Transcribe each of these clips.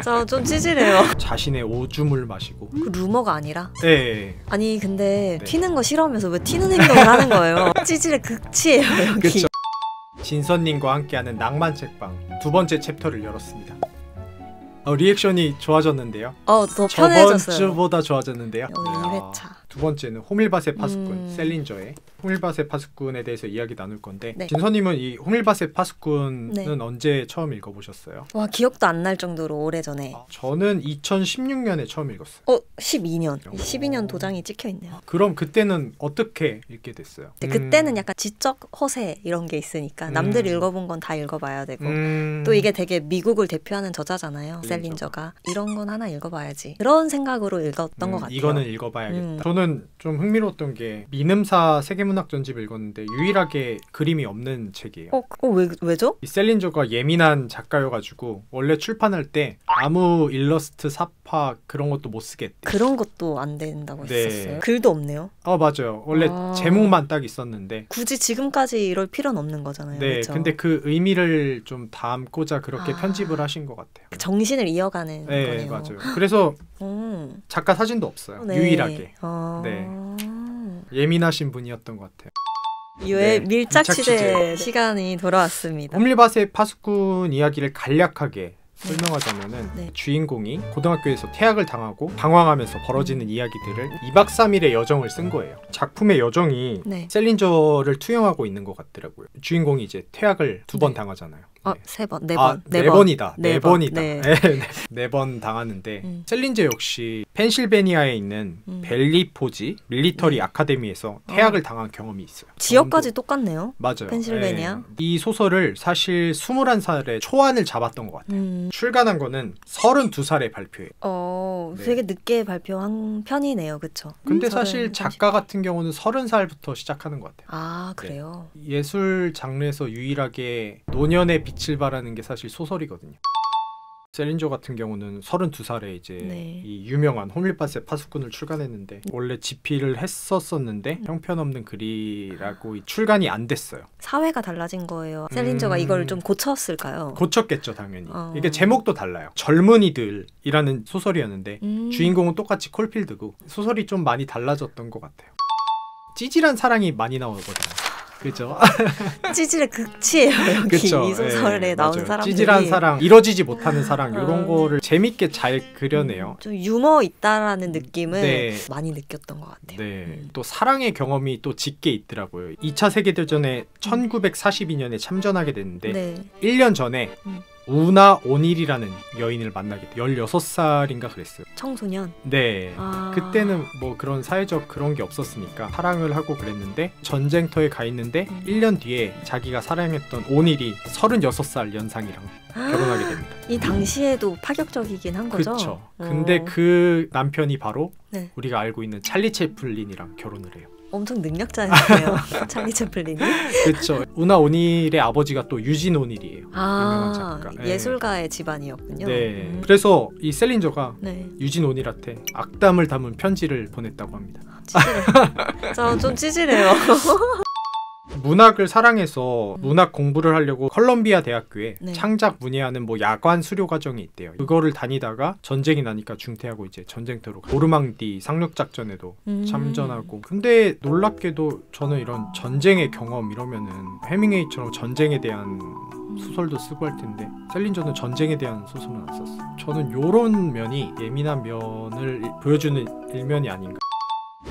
저 좀 찌질해요. 자신의 오줌을 마시고. 그 루머가 아니라? 네. 아니 근데 네. 튀는 거 싫어하면서 왜 튀는 행동을 하는 거예요? 찌질의 극치예요 여기. 그쵸. 진선님과 함께하는 낭만 책방 두 번째 챕터를 열었습니다. 리액션이 좋아졌는데요. 더 저번 편해졌어요. 주보다 좋아졌는데요. 여기 2회차. 두 번째는 호밀밭의 파수꾼 셀린저의 호밀밭의 파수꾼에 대해서 이야기 나눌 건데 네. 진서님은 이 호밀밭의 파수꾼은 네. 언제 처음 읽어보셨어요? 와 기억도 안 날 정도로 오래전에. 저는 2016년에 처음 읽었어요. 12년. 12년 도장이 찍혀있네요. 그럼 그때는 어떻게 읽게 됐어요? 그때는 약간 지적 허세 이런 게 있으니까 남들이 읽어본 건 다 읽어봐야 되고 또 이게 되게 미국을 대표하는 저자잖아요. 셀린저가. 이런 건 하나 읽어봐야지. 그런 생각으로 읽었던 것 같아요. 이거는 읽어봐야겠다. 저는 좀 흥미로웠던 게 민음사 세계문학 전집을 읽었는데 유일하게 그림이 없는 책이에요. 왜죠? 이 셀린저가 예민한 작가여가지고 원래 출판할 때 아무 일러스트, 사파 그런 것도 못 쓰겠대. 그런 것도 안 된다고 네. 했었어요. 글도 없네요. 맞아요. 원래 제목만 딱 있었는데 굳이 지금까지 이럴 필요는 없는 거잖아요. 네, 그렇죠? 근데 그 의미를 좀 담고자 그렇게 편집을 하신 것 같아요. 그 정신을 이어가는 네, 거네요. 맞아요. 그래서 작가 사진도 없어요. 네. 유일하게. 네. 예민하신 분이었던 것 같아요. 네, 밀착 밀착 취재 시간이 돌아왔습니다. 호밀밭의 파수꾼 이야기를 간략하게 설명하자면은 네. 주인공이 고등학교에서 퇴학을 당하고 방황하면서 벌어지는 이야기들을 2박 3일의 여정을 쓴 거예요. 작품의 여정이 네. 셀린저를 투영하고 있는 것 같더라고요. 주인공이 이제 퇴학을 2번 당하잖아요. 네. 3번, 4번. 네 번이다. 네 번이다. 네. 네 번 당하는데 셀린저 역시 펜실베니아에 있는 벨리포지 밀리터리 아카데미에서 퇴학을 당한 경험이 있어요. 지역까지 똑같네요. 맞아요. 펜실베니아. 이 소설을 사실 21살에 초안을 잡았던 것 같아요. 출간한 거는 32살에 발표해요. 네. 되게 늦게 발표한 편이네요. 그쵸? 근데 사실 작가 같은 경우는 30살부터 시작하는 것 같아요. 아 그래요? 네. 예술 장르에서 유일하게 노년의 빛을 발하는 게 사실 소설이거든요. 셀린저 같은 경우는 32살에 이제 이 유명한 호밀밭의 파수꾼을 출간했는데 원래 집필을 했었는데 형편없는 글이라고 출간이 안 됐어요. 사회가 달라진 거예요. 셀린저가 이걸 좀 고쳤을까요? 고쳤겠죠 당연히. 이게 제목도 달라요. 젊은이들이라는 소설이었는데 주인공은 똑같이 콜필드고 소설이 좀 많이 달라졌던 것 같아요. 찌질한 사랑이 많이 나오거든요. 그죠? 찌질의 극치예요 여기. 그쵸? 이 소설에 나온 맞아요. 사람들이. 찌질한 사랑, 이뤄지지 못하는 사랑 이런 거를 재밌게 잘 그려내요. 좀 유머 있다라는 느낌을 많이 느꼈던 것 같아요. 네. 또 사랑의 경험이 또 짙게 있더라고요. 2차 세계대전에 1942년에 참전하게 됐는데 1년 전에 우나 오닐이라는 여인을 만나게 돼요. 16살인가 그랬어요. 청소년? 네. 그때는 뭐 그런 사회적 그런 게 없었으니까 사랑을 하고 그랬는데 전쟁터에 가 있는데 1년 뒤에 자기가 사랑했던 오닐이 36살 연상이랑 결혼하게 됩니다. 이 당시에도 파격적이긴 한 거죠? 그렇죠. 근데 그 남편이 바로 우리가 알고 있는 찰리 채플린이랑 결혼을 해요. 엄청 능력자였네요. 찰리 채플린이. 그렇죠. 우나 오닐의 아버지가 또 유진 오닐이에요. 유명한 작가. 예술가의 집안이었군요. 네. 그래서 이 셀린저가 유진 오닐한테 악담을 담은 편지를 보냈다고 합니다. 찌질해. 저 좀 찌질해요. 문학을 사랑해서 문학 공부를 하려고 컬럼비아 대학교에 창작 문예하는 뭐 야관 수료 과정이 있대요. 그거를 다니다가 전쟁이 나니까 중퇴하고 이제 전쟁터로 노르망디 상륙 작전에도 참전하고. 근데 놀랍게도 저는 이런 전쟁의 경험 이러면은 해밍웨이처럼 전쟁에 대한 소설도 쓰고 할 텐데 셀린저는 전쟁에 대한 소설은 안 썼어요. 저는 요런 면이 예민한 면을 보여주는 일면이 아닌가.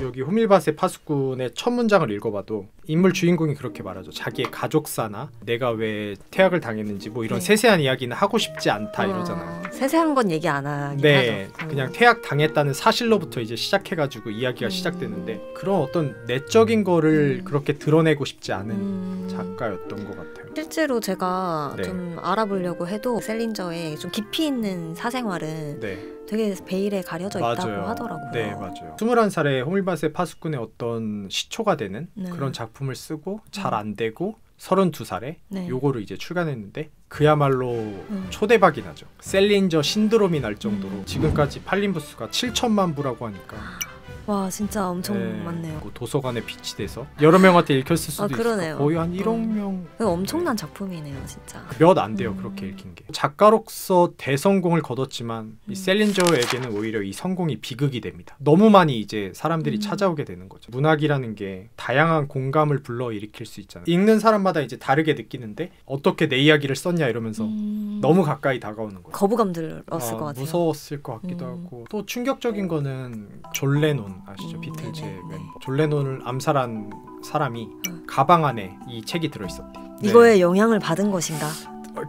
여기 호밀밭의 파수꾼의 첫 문장을 읽어봐도 인물 주인공이 그렇게 말하죠. 자기의 가족사나 내가 왜 퇴학을 당했는지 뭐 이런 세세한 이야기는 하고 싶지 않다 이러잖아요. 세세한 건 얘기 안 하긴 하죠. 그냥 퇴학 당했다는 사실로부터 이제 시작해가지고 이야기가 시작되는데 그런 어떤 내적인 거를 그렇게 드러내고 싶지 않은 작가였던 것 같아요. 실제로 제가 좀 알아보려고 해도 셀린저의 좀 깊이 있는 사생활은 되게 베일에 가려져 있다고 하더라고요. 네, 맞아요. 21살에 호밀밭의 파수꾼의 어떤 시초가 되는 그런 작품을 쓰고 잘 안 되고 32살에 요거를 이제 출간했는데 그야말로 초대박이 나죠. 셀린저 신드롬이 날 정도로 지금까지 팔린 부수가 7천만 부라고 하니까 와 진짜 엄청 네, 많네요. 뭐 도서관에 비치돼서 여러 명한테 읽혔을 수도 그러네요. 있을 거의 한 1억 명. 엄청난 작품이네요 진짜. 몇 안 돼요 그렇게 읽힌 게. 작가로서 대성공을 거뒀지만 이 셀린저에게는 오히려 이 성공이 비극이 됩니다. 너무 많이 이제 사람들이 찾아오게 되는 거죠. 문학이라는 게 다양한 공감을 불러일으킬 수 있잖아요. 읽는 사람마다 이제 다르게 느끼는데 어떻게 내 이야기를 썼냐 이러면서 너무 가까이 다가오는 거예요. 거부감 들었을 것 같아요. 무서웠을 것 같기도 하고. 또 충격적인 거는 존 레논 아시죠? 비틀즈의 멤버. 존 레논을 암살한 사람이 가방 안에 이 책이 들어있었대요. 이거에 영향을 받은 것인가?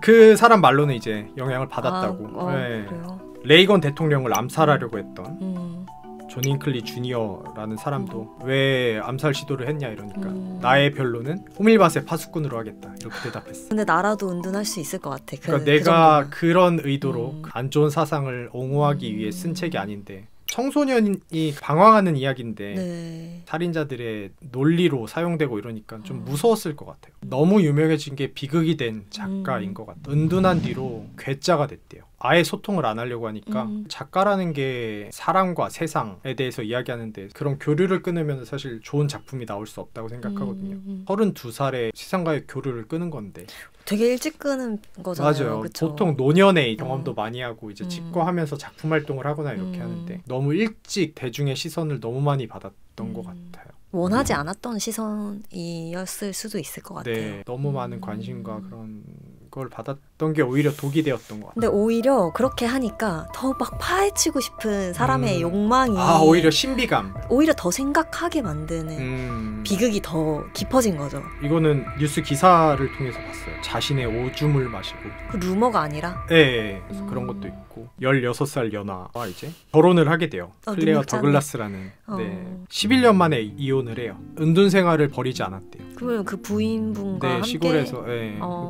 그 사람 말로는 이제 영향을 받았다고. 네. 그래요? 레이건 대통령을 암살하려고 했던 존 잉클리 주니어라는 사람도 왜 암살 시도를 했냐 이러니까 나의 변론은 호밀밭의 파수꾼으로 하겠다 이렇게 대답했어. 근데 나라도 은둔할 수 있을 것 같아. 그러니까 내가 그런 의도로 안 좋은 사상을 옹호하기 위해 쓴 책이 아닌데, 청소년이 방황하는 이야기인데 네. 살인자들의 논리로 사용되고 이러니까 좀 무서웠을 것 같아요. 너무 유명해진 게 비극이 된 작가인 것 같아요. 은둔한 뒤로 괴짜가 됐대요. 아예 소통을 안 하려고 하니까 작가라는 게 사람과 세상에 대해서 이야기하는데 그런 교류를 끊으면 사실 좋은 작품이 나올 수 없다고 생각하거든요. 32살에 세상과의 교류를 끊은 건데 되게 일찍 끄는 거잖아요. 맞아요. 그쵸? 보통 노년에 경험도 많이 하고 이제 직거하면서 작품 활동을 하거나 이렇게 하는데 너무 일찍 대중의 시선을 너무 많이 받았던 것 같아요. 원하지 않았던 시선이었을 수도 있을 것 같아요. 네, 너무 많은 관심과 그런 걸 받았던 게 오히려 독이 되었던 것 같아요. 근데 오히려 그렇게 하니까 더 막 파헤치고 싶은 사람의 욕망이 오히려 신비감, 오히려 더 생각하게 만드는 비극이 더 깊어진 거죠. 이거는 뉴스 기사를 통해서 봤어요. 자신의 오줌을 마시고. 그 루머가 아니라? 네, 그런 것도 있고 16살 연하와 이제 결혼을 하게 돼요. 클레어 더글라스라는. 네, 11년 만에 이혼을 해요. 은둔 생활을 버리지 않았대요. 그러면 그 부인분과 함께 시골에서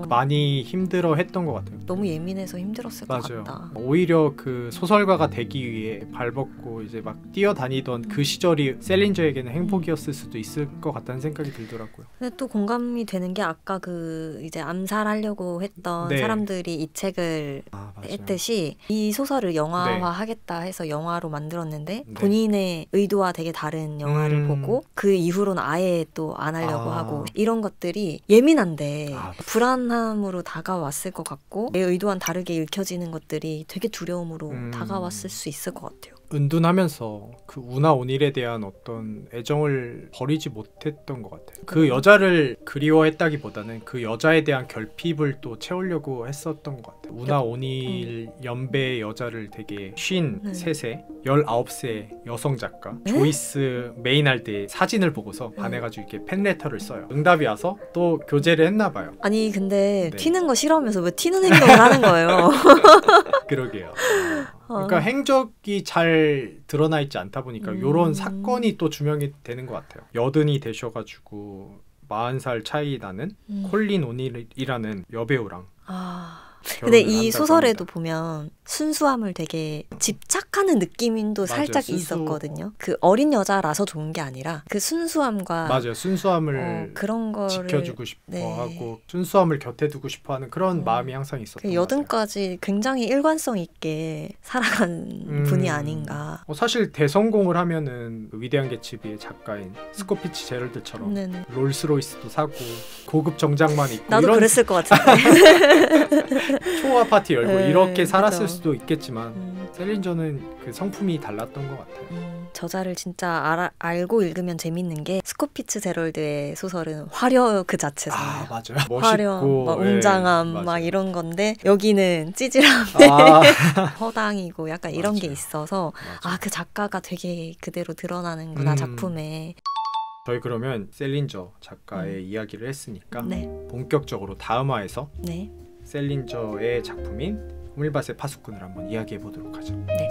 많이 힘들어 했던 것 같아요. 너무 예민해서 힘들었을 것 맞아요. 같다. 오히려 그 소설가가 되기 위해 발벗고 이제 막 뛰어다니던 그 시절이 셀린저에게는 행복이었을 수도 있을 것 같다는 생각이 들더라고요. 근데 또 공감이 되는 게 아까 그 이제 암살하려고 했던 사람들이 이 책을 했듯이 이 소설을 영화화하겠다 해서 영화로 만들었는데 본인의 의도와 되게 다른 영화를 보고 그 이후로는 아예 또 안 하려고 하고 이런 것들이 예민한데 불안함으로 다가왔을 것 같고 내 의도와는 다르게 읽혀지는 것들이 되게 두려움으로 다가왔을 수 있을 것 같아요. 은둔하면서 그 우나 오닐에 대한 어떤 애정을 버리지 못했던 것 같아요. 그 여자를 그리워했다기보다는 그 여자에 대한 결핍을 또 채우려고 했었던 것 같아요. 우나 오닐 연배의 여자를 되게 53세, 19세 여성 작가 조이스 메이날드의 사진을 보고서 반해가지고 이렇게 팬레터를 써요. 응답이 와서 또 교제를 했나 봐요. 아니 근데 튀는 거 싫어하면서 왜 튀는 행동을 하는 거예요? 그러게요. 그러니까 행적이 잘 드러나 있지 않다 보니까 이런 사건이 또 주명이 되는 것 같아요. 여든이 되셔가지고 40살 차이 나는 콜린 오닐이라는 여배우랑 근데 이 소설에도 보면 순수함을 되게 집착하는 느낌도 살짝 있었거든요. 그 어린 여자라서 좋은 게 아니라 그 순수함과 맞아요. 순수함을 그런 거를 지켜주고 싶어하고 순수함을 곁에 두고 싶어하는 그런 마음이 항상 있었던 것 같아요. 여든까지 굉장히 일관성 있게 살아간 분이 아닌가. 사실 대성공을 하면은 그 위대한 개츠비의 작가인 스코피치 제럴드처럼 롤스로이스도 사고 고급 정장만 입고 나도 그랬을 것 같은데 초아 파티 열고 이렇게 살았을 수도 있겠지만 셀린저는 그 성품이 달랐던 것 같아요. 저자를 진짜 알고 읽으면 재밌는 게 스코피츠 제럴드의 소설은 화려 그 자체잖아요. 맞아요. 멋있고 화려, 막 웅장함 막 이런 건데 여기는 찌질함에 허당이고 약간 이런 게 있어서 그 작가가 되게 그대로 드러나는구나 작품에. 저희 그러면 셀린저 작가의 이야기를 했으니까 본격적으로 다음화에서 셀린저의 작품인 호밀밭의 파수꾼을 한번 이야기해 보도록 하죠. 네.